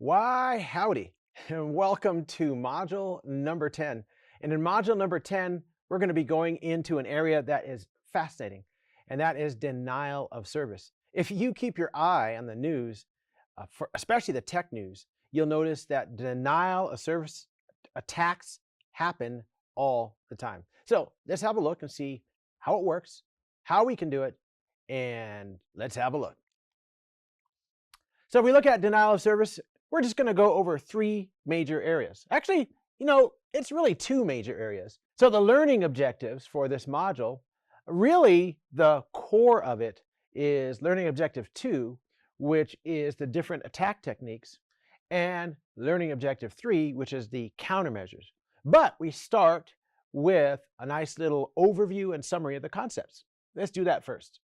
Why, howdy, and welcome to module number 10. And in module number 10, we're going to be going into an area that is fascinating, and that is denial of service. If you keep your eye on the news, especially the tech news, you'll notice that denial of service attacks happen all the time. So let's have a look and see how it works, how we can do it, and let's have a look. So if we look at denial of service, we're just going to go over three major areas. Actually, it's really two major areas. So the learning objectives for this module, really the core of it is learning objective 2, which is the different attack techniques, and learning objective 3, which is the countermeasures. But we start with a nice little overview and summary of the concepts. Let's do that first.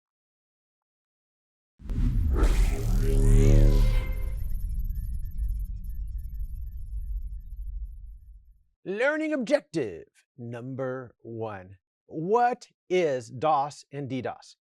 Learning objective number 1. What is DOS and DDoS?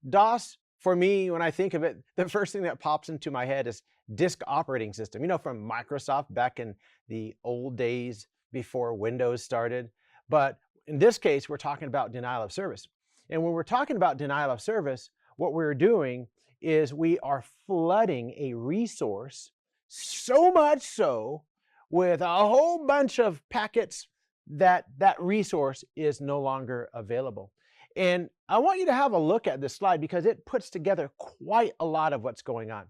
DOS, for me, when I think of it, the first thing that pops into my head is disk operating system, from Microsoft back in the old days before Windows started. But in this case, we're talking about denial of service. And when we're talking about denial of service, what we're doing is we are flooding a resource so much so with a whole bunch of packets that resource is no longer available. And I want you to have a look at this slide because it puts together quite a lot of what's going on.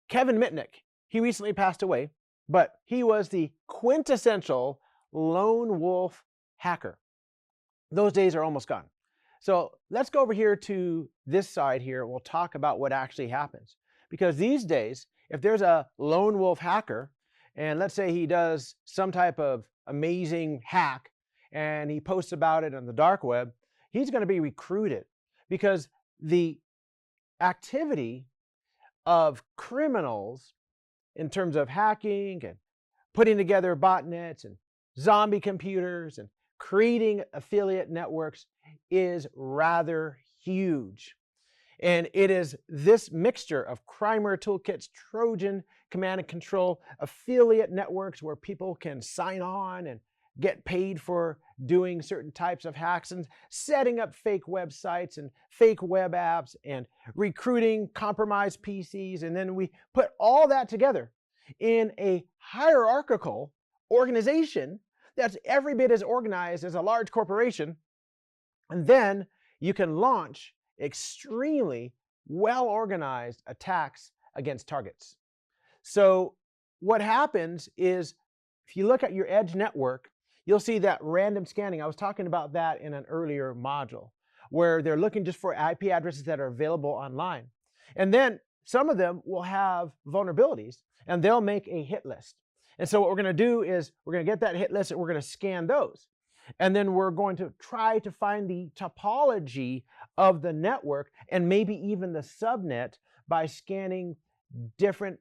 Kevin Mitnick, he recently passed away, but he was the quintessential lone wolf hacker. Those days are almost gone. So let's go over here to this side here. We'll talk about what actually happens. Because these days, if there's a lone wolf hacker, and let's say he does some type of amazing hack and he posts about it on the dark web, he's going to be recruited because the activity of criminals in terms of hacking and putting together botnets and zombie computers and creating affiliate networks is rather huge. And it is this mixture of Crimer toolkits, Trojan command and control, affiliate networks where people can sign on and get paid for doing certain types of hacks and setting up fake websites and fake web apps and recruiting compromised PCs. And then we put all that together in a hierarchical organization that's every bit as organized as a large corporation. And then you can launch extremely well-organized attacks against targets. So what happens is, if you look at your edge network, you'll see that random scanning. I was talking about that in an earlier module, where they're looking just for IP addresses that are available online. And then some of them will have vulnerabilities, and they'll make a hit list. And so what we're going to do is we're going to get that hit list, and we're going to scan those. And then we're going to try to find the topology of the network and maybe even the subnet by scanning different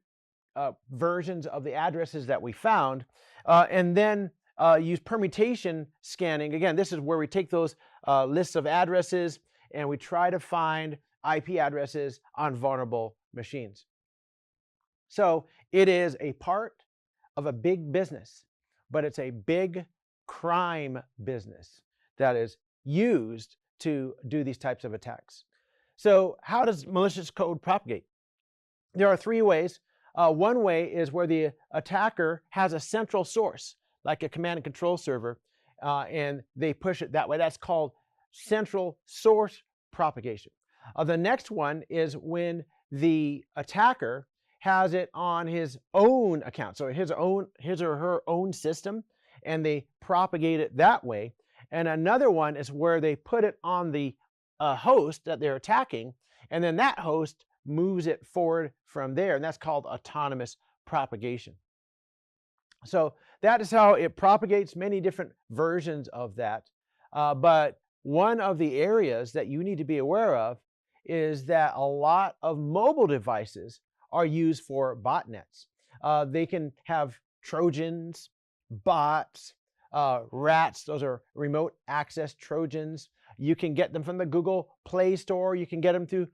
versions of the addresses that we found. And then use permutation scanning. Again, this is where we take those lists of addresses and we try to find IP addresses on vulnerable machines. So it is a part of a big business, but it's a big crime business that is used to do these types of attacks. So how does malicious code propagate? There are three ways. One way is where the attacker has a central source, like a command and control server, and they push it that way. That's called central source propagation. The next one is when the attacker has it on his own account, so his or her own system, and they propagate it that way. And another one is where they put it on the host that they're attacking, and then that host moves it forward from there, and that's called autonomous propagation. So that is how it propagates, many different versions of that. But one of the areas that you need to be aware of is that a lot of mobile devices are used for botnets. They can have Trojans, bots, rats. Those are remote access Trojans. You can get them from the Google Play Store. You can get them through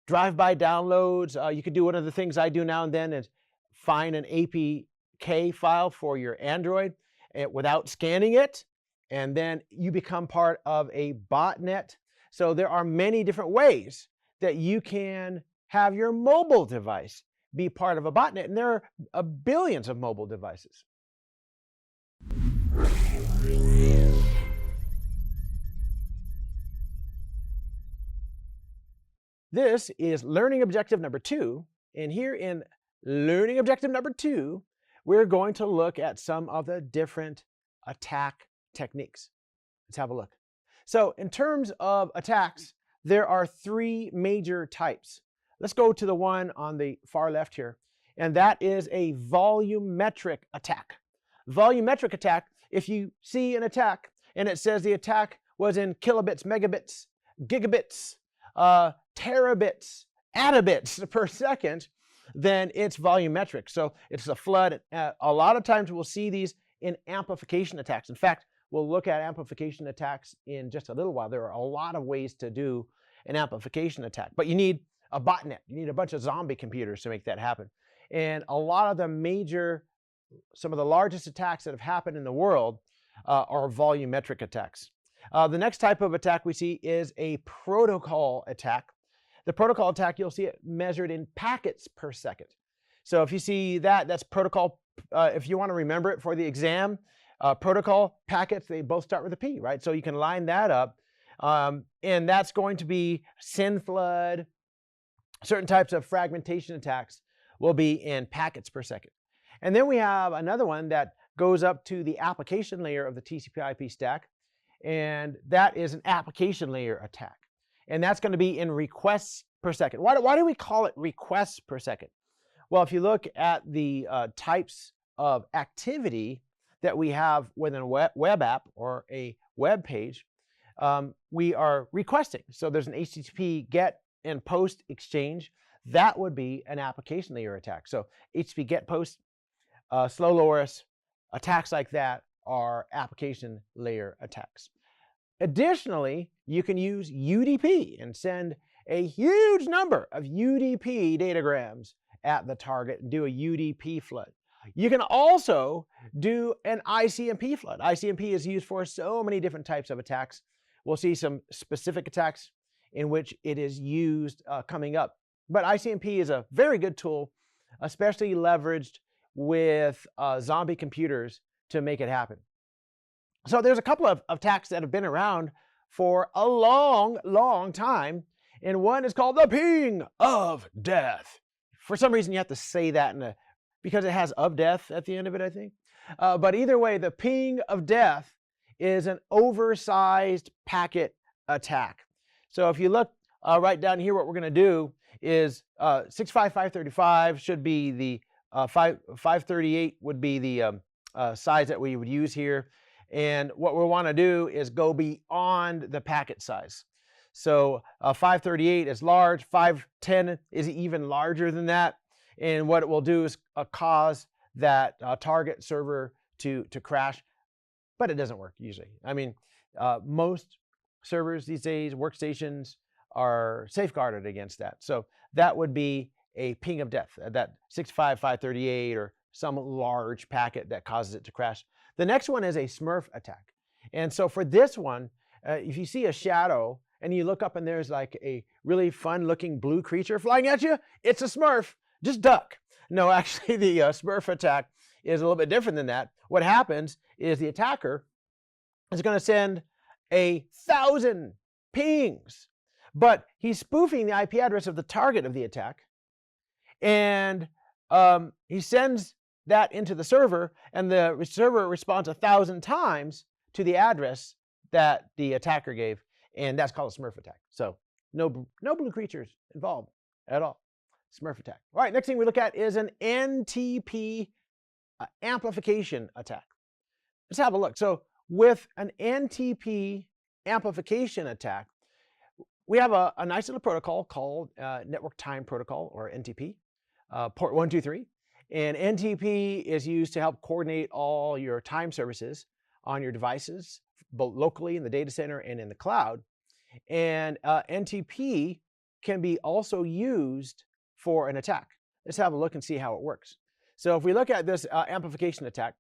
drive-by downloads. You can do one of the things I do now and then is find an APK file for your Android without scanning it, and then you become part of a botnet. So there are many different ways that you can have your mobile device be part of a botnet, and there are billions of mobile devices. This is learning objective number 2, and here in learning objective number 2, we're going to look at some of the different attack techniques. Let's have a look. So in terms of attacks, there are 3 major types. Let's go to the one on the far left here, and that is a volumetric attack. Volumetric attack, if you see an attack and it says the attack was in kilobits, megabits, gigabits, terabits, attabits per second, then it's volumetric. So it's a flood. A lot of times we'll see these in amplification attacks. In fact, we'll look at amplification attacks in just a little while. There are a lot of ways to do an amplification attack, but you need a botnet. You need a bunch of zombie computers to make that happen. And a lot of the some of the largest attacks that have happened in the world are volumetric attacks. The next type of attack we see is a protocol attack. The protocol attack, you'll see it measured in packets per second. So if you see that, that's protocol. If you want to remember it for the exam, protocol packets, they both start with a P, right? So you can line that up. And that's going to be SYN flood. Certain types of fragmentation attacks will be in packets per second. And then we have another one that goes up to the application layer of the TCP/IP stack, and that is an application layer attack. And that's going to be in requests per second. Why do we call it requests per second? Well, if you look at the types of activity that we have within a web app or a web page, we are requesting. So there's an HTTP GET and POST exchange. That would be an application layer attack. So HTTP GET POST, slow LoRaWAN, attacks like that are application layer attacks. Additionally, you can use UDP and send a huge number of UDP datagrams at the target and do a UDP flood. You can also do an ICMP flood. ICMP is used for so many different types of attacks. We'll see some specific attacks in which it is used coming up. But ICMP is a very good tool, especially leveraged with zombie computers to make it happen. So there's a couple of attacks that have been around for a long time, and one is called the ping of death. For some reason, you have to say that because it has of death at the end of it, I think. But either way, the ping of death is an oversized packet attack. So if you look right down here, what we're going to do is 65535 should be the 538 would be the size that we would use here. And what we want to do is go beyond the packet size. So 538 is large, 510 is even larger than that. And what it will do is cause that target server to crash, but it doesn't work usually. I mean, most servers these days, workstations, are safeguarded against that. So that would be a ping of death, that 65538 or some large packet that causes it to crash. The next one is a Smurf attack. And so for this one, if you see a shadow and you look up and there's like a really fun looking blue creature flying at you, it's a Smurf, just duck. No, actually the Smurf attack is a little bit different than that. What happens is the attacker is going to send 1,000 pings, but he's spoofing the IP address of the target of the attack, and he sends that into the server, and the server responds 1,000 times to the address that the attacker gave, and that's called a Smurf attack. So no blue creatures involved at all. Smurf attack. All right, next thing we look at is an NTP amplification attack. Let's have a look. So with an NTP amplification attack, we have a nice little protocol called Network Time Protocol, or NTP, port 123. And NTP is used to help coordinate all your time services on your devices, both locally in the data center and in the cloud. And NTP can be also used for an attack. Let's have a look and see how it works. So if we look at this amplification attack,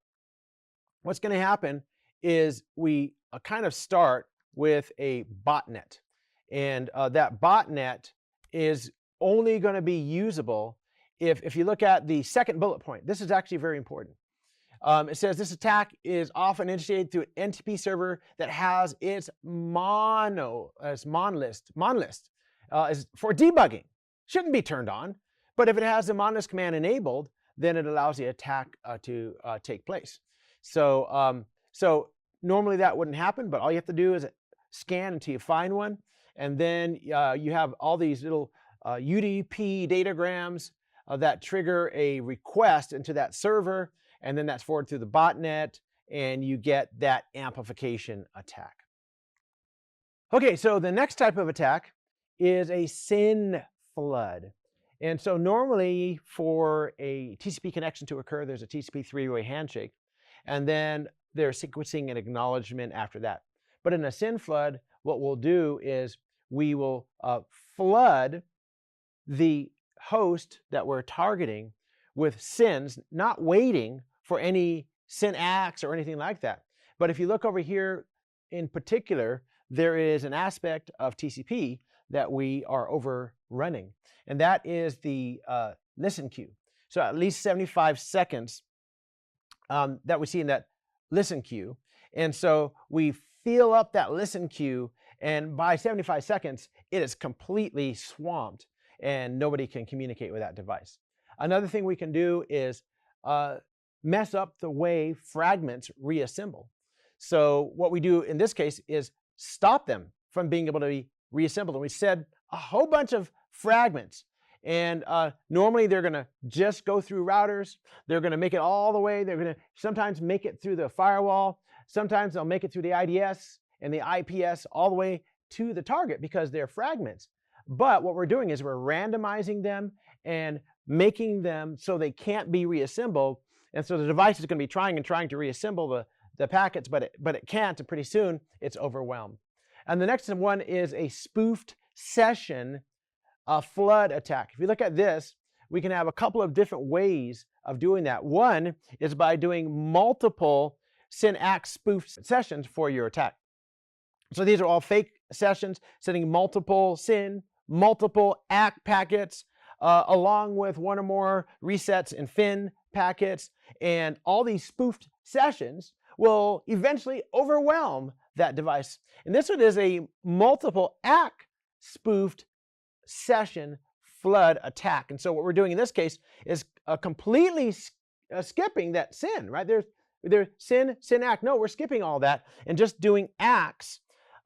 what's going to happen is we kind of start with a botnet. And that botnet is only going to be usable if you look at the second bullet point. This is actually very important. It says this attack is often initiated through an NTP server that has its monlist is for debugging. Shouldn't be turned on, but if it has the monlist command enabled, then it allows the attack to take place. So normally that wouldn't happen, but all you have to do is scan until you find one, and then you have all these little UDP datagrams that trigger a request into that server, and then that's forwarded through the botnet, and you get that amplification attack. Okay, so the next type of attack is a SYN flood. And so normally for a TCP connection to occur, there's a TCP three-way handshake, and then there's sequencing and acknowledgement after that. But in a SYN flood, what we'll do is we will flood the host that we're targeting with SYNs, not waiting for any SYN-ACKs or anything like that. But if you look over here in particular, there is an aspect of TCP that we are overrunning, and that is the listen queue. So at least 75 seconds that we see in that listen queue. And so we fill up that listen queue, and by 75 seconds, it is completely swamped, and nobody can communicate with that device. Another thing we can do is mess up the way fragments reassemble. So what we do in this case is stop them from being able to be reassembled. And we said a whole bunch of fragments. And normally they're going to just go through routers. They're going to make it all the way. They're going to sometimes make it through the firewall. Sometimes they'll make it through the IDS and the IPS all the way to the target because they're fragments. But what we're doing is we're randomizing them and making them so they can't be reassembled. And so the device is going to be trying to reassemble the packets, but it can't, and pretty soon it's overwhelmed. And the next one is a spoofed session flood attack. If you look at this, we can have a couple of different ways of doing that. One is by doing multiple SYN-ACK spoof sessions for your attack. So these are all fake sessions, sending multiple SYN, multiple ACK packets, along with one or more resets and FIN packets, and all these spoofed sessions will eventually overwhelm that device. And this one is a multiple ACK spoofed session flood attack. And so what we're doing in this case is completely skipping that SYN, right? There's SYN, ACK. No, we're skipping all that and just doing ACKs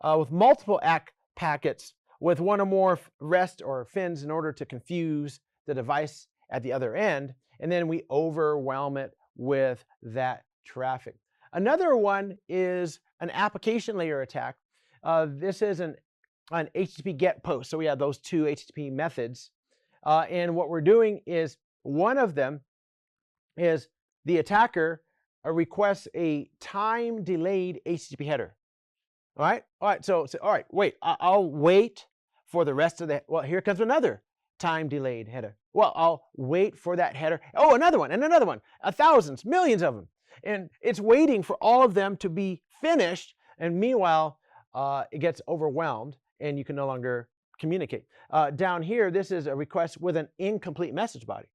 with multiple ACK packets with one or more REST or FINs in order to confuse the device at the other end. And then we overwhelm it with that traffic. Another one is an application layer attack. This is an HTTP GET POST. So we have those two HTTP methods. And what we're doing is one of them is the attacker requests a time delayed HTTP header. All right. So all right, wait, I'll wait for the rest of the, well, here comes another time delayed header. Well, I'll wait for that header. Oh, another one and another one, thousands, millions of them. And it's waiting for all of them to be finished. And meanwhile, it gets overwhelmed and you can no longer communicate. Down here, this is a request with an incomplete message body.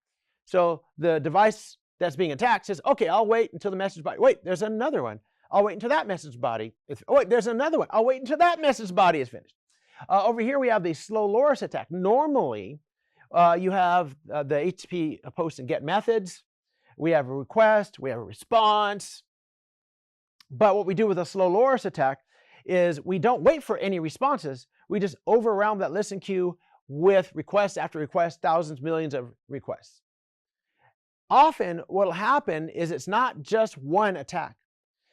So the device that's being attacked says, okay, I'll wait until the message body. Wait, there's another one. I'll wait until that message body is, oh wait, there's another one. I'll wait until that message body is finished. Over here we have the slow LoRa's attack. Normally, you have the HTTP post and GET methods. We have a request, we have a response. But what we do with a slow LoRa's attack is we don't wait for any responses. We just overwhelm that listen queue with request after request, thousands, millions of requests. Often what will happen is it's not just one attack.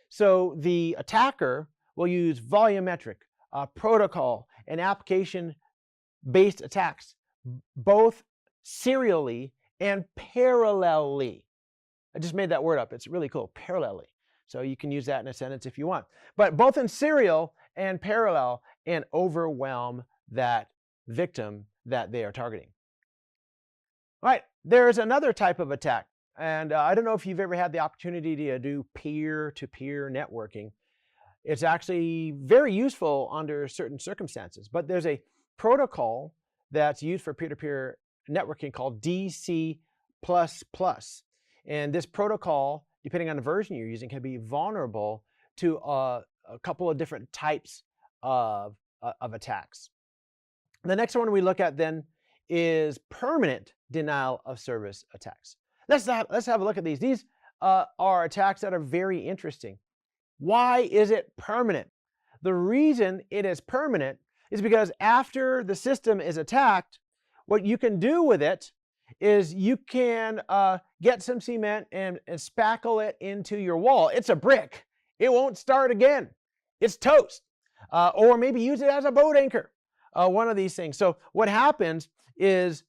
So the attacker will use volumetric, protocol, and application-based attacks, both serially and parallelly. I just made that word up. It's really cool, parallelly. So you can use that in a sentence if you want. But both in serial and parallel, and overwhelm that victim that they are targeting. All right, there's another type of attack And I don't know if you've ever had the opportunity to do peer-to-peer networking. It's actually very useful under certain circumstances, but there's a protocol that's used for peer-to-peer networking called DC++. And this protocol, depending on the version you're using, can be vulnerable to a couple of different types of attacks. The next one we look at then is permanent denial of service attacks. Let's have a look at these. These are attacks that are very interesting. Why is it permanent? The reason it is permanent is because after the system is attacked, what you can do with it is you can get some cement and spackle it into your wall. It's a brick. It won't start again. It's toast. Or maybe use it as a boat anchor. One of these things. So what happens is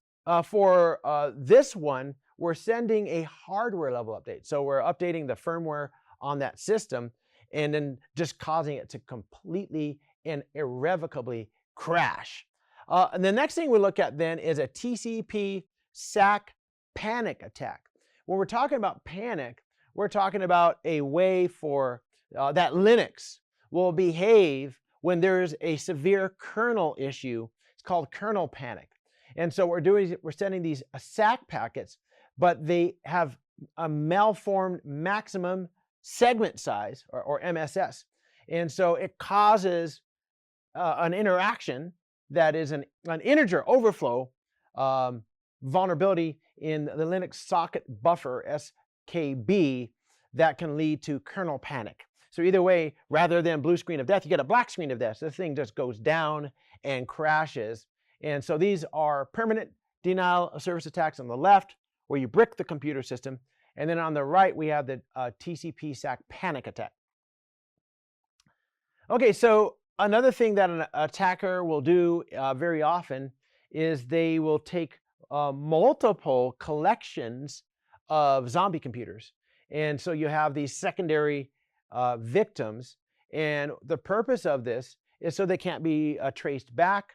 for this one, we're sending a hardware level update. So we're updating the firmware on that system and then just causing it to completely and irrevocably crash. And the next thing we look at then is a TCP SAC panic attack. When we're talking about panic, we're talking about a way for that Linux will behave when there's a severe kernel issue. It's called kernel panic. And so what we're doing is we're sending these SAC packets, but they have a malformed maximum segment size, or MSS. And so it causes an interaction that is an integer overflow vulnerability in the Linux socket buffer, SKB, that can lead to kernel panic. So either way, rather than blue screen of death, you get a black screen of death. So this thing just goes down and crashes. And so these are permanent denial of service attacks on the left, where you brick the computer system. And then on the right, we have the TCP SAC panic attack. Okay, so another thing that an attacker will do very often is they will take multiple collections of zombie computers. And so you have these secondary victims. And the purpose of this is so they can't be traced back.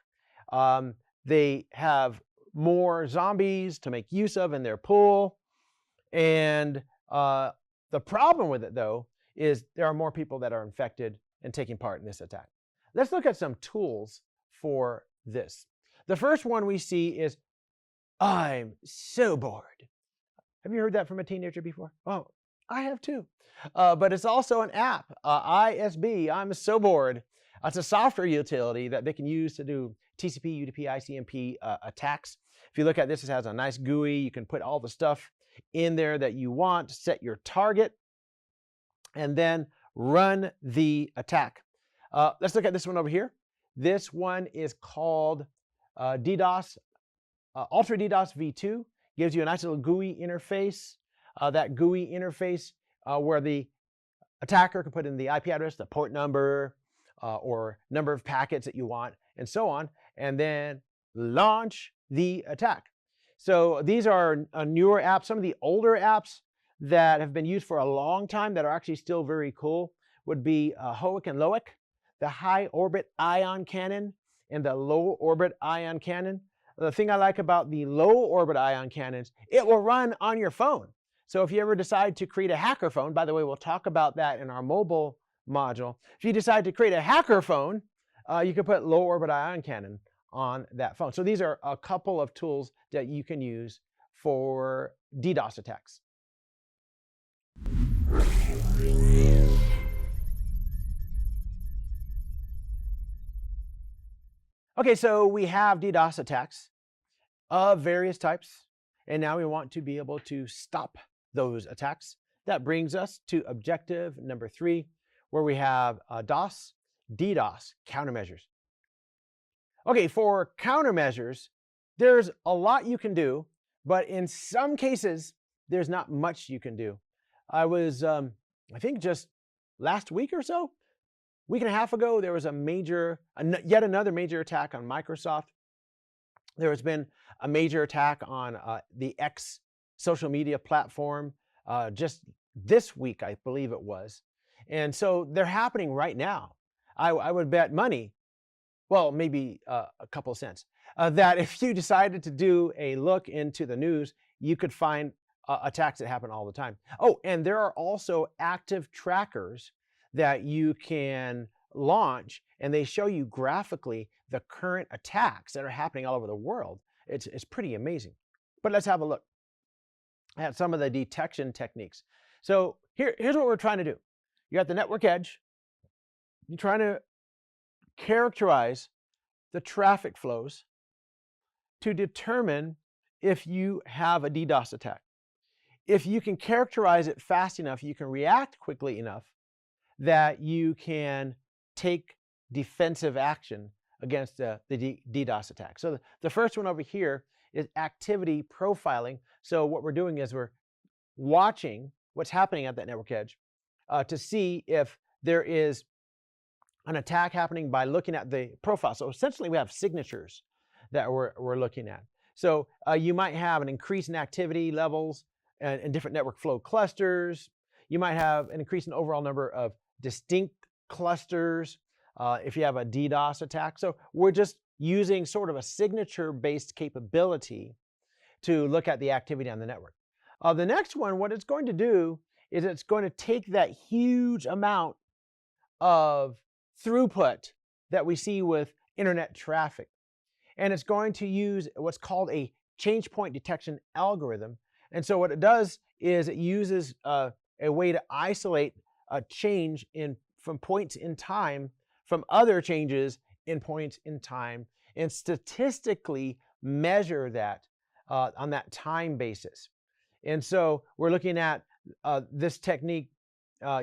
They have more zombies to make use of in their pool. And the problem with it, though, is there are more people that are infected and taking part in this attack. Let's look at some tools for this. The first one we see is, I'm so bored. Have you heard that from a teenager before? Oh, I have too. But it's also an app, ISB, I'm so bored. It's a software utility that they can use to do TCP, UDP, ICMP attacks. If you look at this, it has a nice GUI. You can put all the stuff in there that you want, set your target, and then run the attack. Let's look at this one over here. This one is called DDoS, Ultra DDoS v2. Gives you a nice little GUI interface. That GUI interface where the attacker can put in the IP address, the port number, or number of packets that you want, and so on, and then launch the attack. So these are newer apps. Some of the older apps that have been used for a long time that are actually still very cool would be HOIC and LOIC, the high orbit ion cannon and the low orbit ion cannon. The thing I like about the low orbit ion cannons, it will run on your phone. So if you ever decide to create a hacker phone, by the way, we'll talk about that in our mobile module. If you decide to create a hacker phone, you can put low orbit ion cannon on that phone. So these are a couple of tools that you can use for DDoS attacks. Okay, so we have DDoS attacks of various types, and now we want to be able to stop those attacks. That brings us to objective number 3, where we have DOS, DDoS countermeasures. Okay, for countermeasures, there's a lot you can do, but in some cases, there's not much you can do. I was, I think just last week or so, week and a half ago, there was yet another major attack on Microsoft. There has been a major attack on the X social media platform just this week, I believe it was. And so they're happening right now. I would bet money, well, maybe a couple cents, that if you decided to do a look into the news, you could find attacks that happen all the time. Oh, and there are also active trackers that you can launch, and they show you graphically the current attacks that are happening all over the world. It's pretty amazing. But let's have a look at some of the detection techniques. So here's what we're trying to do. You're at the network edge. You're trying to characterize the traffic flows to determine if you have a DDoS attack. If you can characterize it fast enough, you can react quickly enough that you can take defensive action against the DDoS attack. So the first one over here is activity profiling. So what we're doing is we're watching what's happening at that network edge to see if there is an attack happening by looking at the profile. So essentially we have signatures that we're looking at. So you might have an increase in activity levels and different network flow clusters. You might have an increase in overall number of distinct clusters if you have a DDoS attack. So we're just using sort of a signature-based capability to look at the activity on the network. The next one, what it's going to do is it's going to take that huge amount of throughput that we see with internet traffic, and it's going to use what's called a change point detection algorithm. And so what it does is it uses a way to isolate a change from points in time from other changes in points in time and statistically measure that on that time basis. And so we're looking at this technique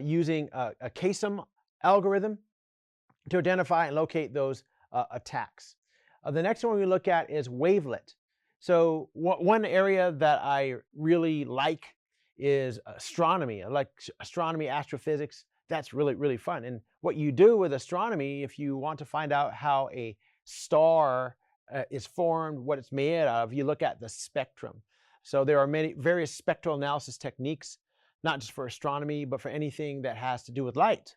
using a KSM algorithm to identify and locate those attacks. The next one we look at is wavelet. So one area that I really like is astronomy. I like astronomy, astrophysics. That's really, really fun. And what you do with astronomy, if you want to find out how a star is formed, what it's made of, you look at the spectrum. So there are many various spectral analysis techniques, not just for astronomy, but for anything that has to do with light.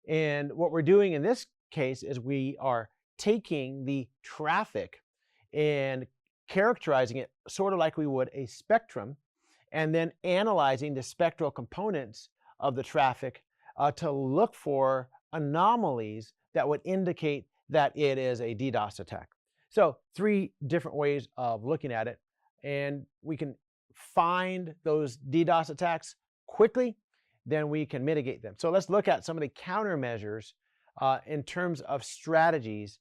And what we're doing in this case is we are taking the traffic and characterizing it sort of like we would a spectrum, and then analyzing the spectral components of the traffic to look for anomalies that would indicate that it is a DDoS attack. So 3 different ways of looking at it, and we can find those DDoS attacks quickly, then we can mitigate them. So let's look at some of the countermeasures in terms of strategies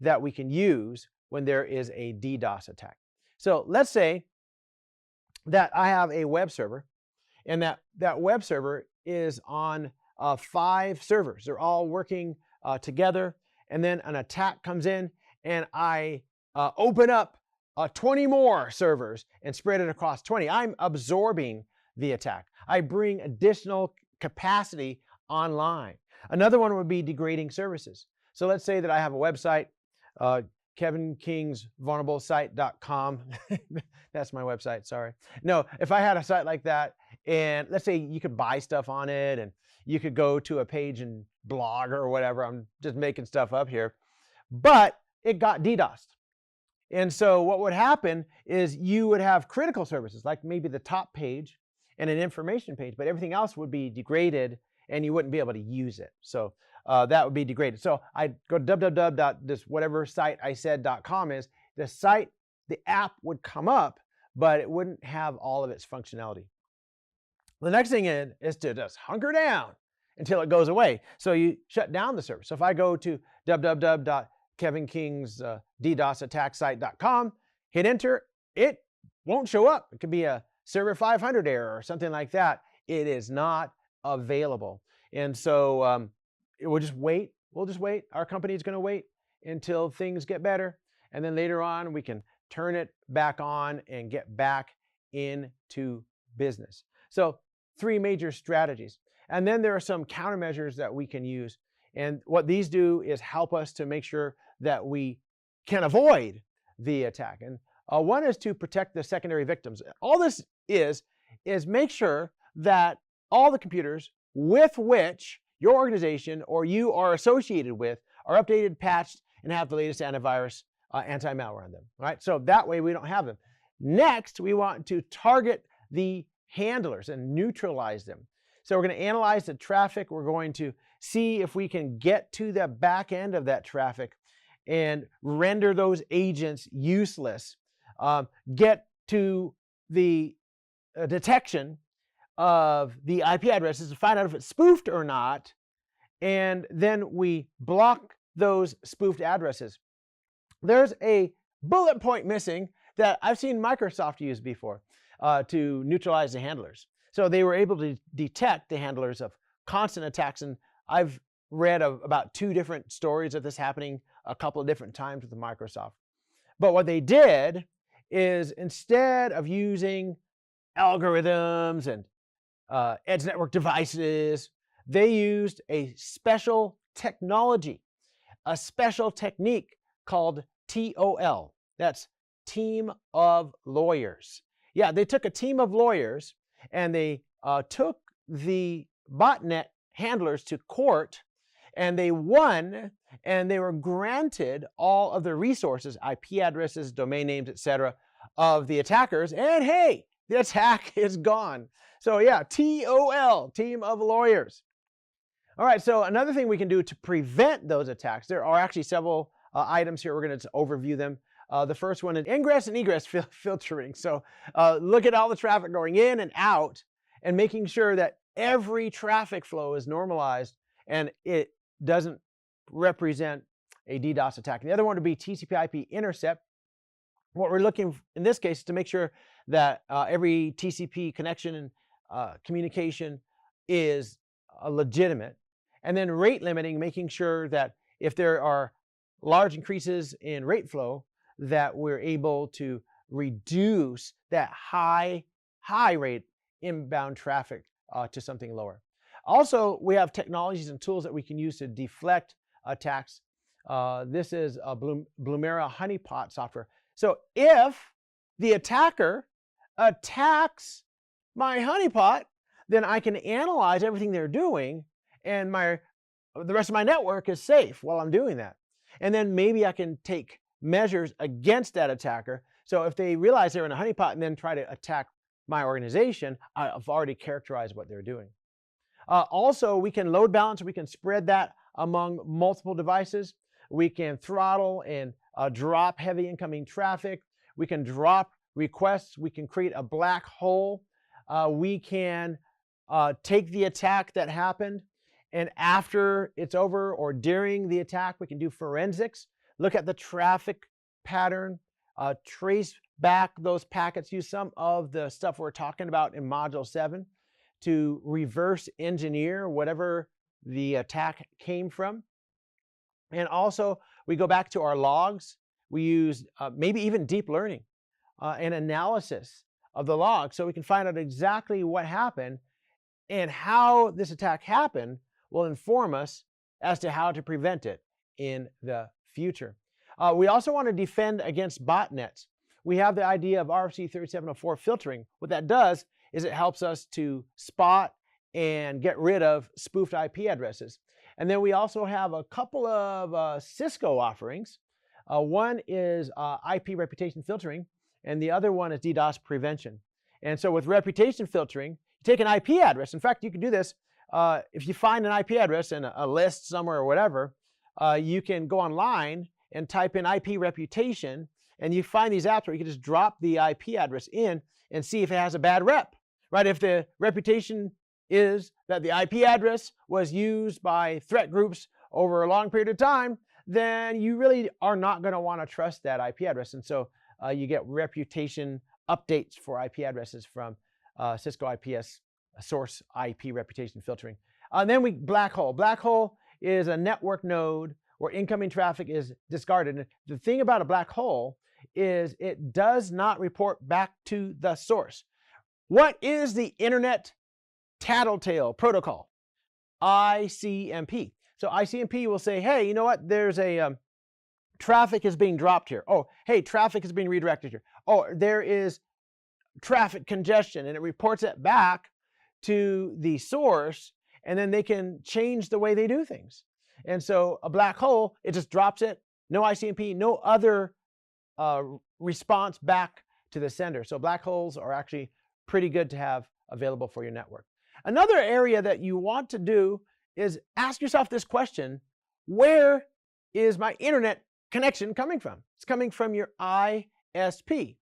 that we can use when there is a DDoS attack. So let's say that I have a web server, and that web server is on 5 servers. They're all working together, and then an attack comes in, and I open up 20 more servers and spread it across 20. I'm absorbing the attack. I bring additional capacity online. Another one would be degrading services. So let's say that I have a website, kevinkingsvulnerablesite.com. That's my website, sorry. No, if I had a site like that, and let's say you could buy stuff on it, and you could go to a page and blog or whatever, I'm just making stuff up here, but it got DDoSed. And so what would happen is you would have critical services, like maybe the top page and an information page, but everything else would be degraded and you wouldn't be able to use it. So that would be degraded. So I'd go to www.whatever-site-I-said.com is the site, the app would come up, but it wouldn't have all of its functionality. The next thing is to just hunker down until it goes away. So you shut down the server. So if I go to www.kevinkingsddosattacksite.com, hit enter, it won't show up. It could be a server 500 error or something like that. It is not available. And so we'll just wait. We'll just wait. Our company is going to wait until things get better. And then later on, we can turn it back on and get back into business. So 3 major strategies. And then there are some countermeasures that we can use. And what these do is help us to make sure that we can avoid the attack. And one is to protect the secondary victims. All this is make sure that all the computers with which your organization or you are associated with are updated, patched, and have the latest antivirus, anti-malware on them. Right? So that way we don't have them. Next, we want to target the handlers and neutralize them. So we're going to analyze the traffic. We're going to see if we can get to the back end of that traffic and render those agents useless, get to the detection of the IP addresses to find out if it's spoofed or not, and then we block those spoofed addresses. There's a bullet point missing that I've seen Microsoft use before to neutralize the handlers. So they were able to detect the handlers of constant attacks, and I've read about 2 different stories of this happening a couple of different times with Microsoft. But what they did is, instead of using algorithms and edge network devices, they used a special technology, a special technique called TOL. That's Team of Lawyers. Yeah, they took a team of lawyers and they took the botnet handlers to court, and they won, and they were granted all of the resources, IP addresses, domain names, etc., of the attackers, and hey, the attack is gone. So yeah, TOL, Team of Lawyers. All right, so another thing we can do to prevent those attacks, there are actually several items here. We're going to overview them. The first one is ingress and egress filtering. So look at all the traffic going in and out and making sure that every traffic flow is normalized and it doesn't represent a DDoS attack. And the other one would be TCP/IP intercept. What we're looking in this case is to make sure that every TCP connection and communication is legitimate. And then rate limiting, making sure that if there are large increases in rate flow, that we're able to reduce that high rate inbound traffic to something lower. Also, we have technologies and tools that we can use to deflect attacks. This is a Blumera honeypot software. So if the attacker attacks my honeypot, then I can analyze everything they're doing, and the rest of my network is safe while I'm doing that. And then maybe I can take measures against that attacker. So if they realize they're in a honeypot and then try to attack my organization, I've already characterized what they're doing. Also, we can load balance. We can spread that among multiple devices. We can throttle and drop heavy incoming traffic. We can drop requests. We can create a black hole. We can take the attack that happened, and after it's over or during the attack, we can do forensics, look at the traffic pattern, trace back those packets, use some of the stuff we're talking about in Module 7 to reverse engineer whatever the attack came from. And also, we go back to our logs. We use maybe even deep learning and analysis of the logs so we can find out exactly what happened, and how this attack happened will inform us as to how to prevent it in the future. We also want to defend against botnets. We have the idea of RFC 3704 filtering. What that does is it helps us to spot and get rid of spoofed IP addresses. And then we also have a couple of Cisco offerings. One is IP reputation filtering, and the other one is DDoS prevention. And so with reputation filtering, you take an IP address. In fact, you can do this if you find an IP address in a list somewhere or whatever. You can go online and type in IP reputation, and you find these apps where you can just drop the IP address in and see if it has a bad rep, right? If the reputation is that the IP address was used by threat groups over a long period of time, then you really are not going to want to trust that IP address. And so you get reputation updates for IP addresses from Cisco IPS source IP reputation filtering. And then black hole. Black hole is a network node where incoming traffic is discarded. And the thing about a black hole is it does not report back to the source. What is the Internet Tattletale protocol? ICMP. So ICMP will say, hey, you know what? There's a traffic is being dropped here. Oh, hey, traffic is being redirected here. Oh, there is traffic congestion, and it reports it back to the source, and then they can change the way they do things. And so a black hole, it just drops it, no ICMP, no other response back to the sender. So black holes are actually pretty good to have available for your network. Another area that you want to do is ask yourself this question: where is my internet connection coming from? It's coming from your ISP.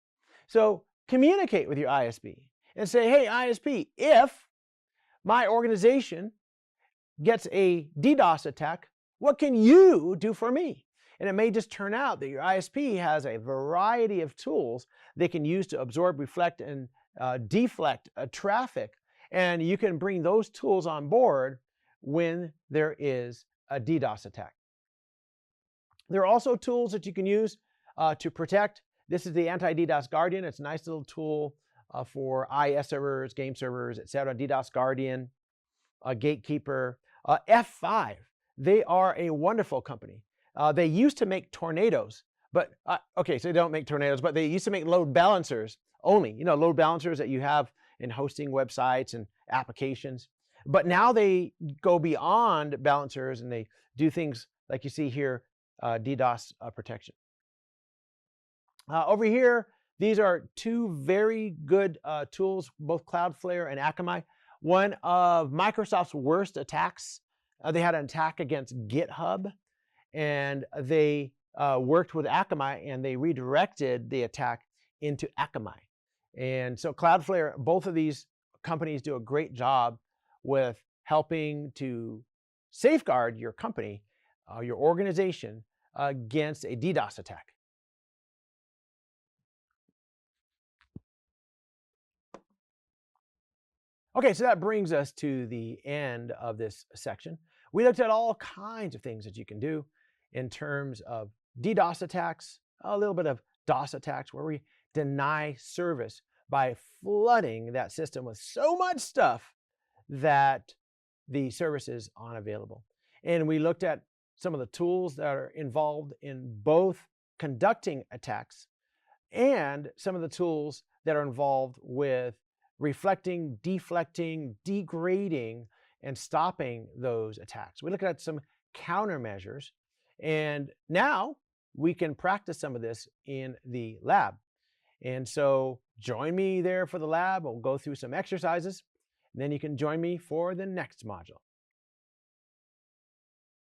So communicate with your ISP and say, hey, ISP, if my organization gets a DDoS attack, what can you do for me? And it may just turn out that your ISP has a variety of tools they can use to absorb, reflect, and deflect traffic. And you can bring those tools on board when there is a DDoS attack. There are also tools that you can use to protect. This is the Anti-DDoS Guardian. It's a nice little tool for IS servers, game servers, etc. DDoS Guardian, Gatekeeper, F5. They are a wonderful company. They used to make tornadoes, but okay, so they don't make tornadoes, but they used to make load balancers only. You know, load balancers that you have in hosting websites and applications. But now they go beyond balancers and they do things like you see here, DDoS protection. Over here, these are two very good tools, both Cloudflare and Akamai. One of Microsoft's worst attacks, they had an attack against GitHub, and they worked with Akamai and they redirected the attack into Akamai. And so Cloudflare, both of these companies do a great job with helping to safeguard your company, your organization, against a DDoS attack. Okay, so that brings us to the end of this section. We looked at all kinds of things that you can do in terms of DDoS attacks, a little bit of DOS attacks where we deny service by flooding that system with so much stuff that the service is unavailable. And we looked at some of the tools that are involved in both conducting attacks and some of the tools that are involved with reflecting, deflecting, degrading, and stopping those attacks. We looked at some countermeasures, and now we can practice some of this in the lab. And so join me there for the lab. We'll go through some exercises, and then you can join me for the next module.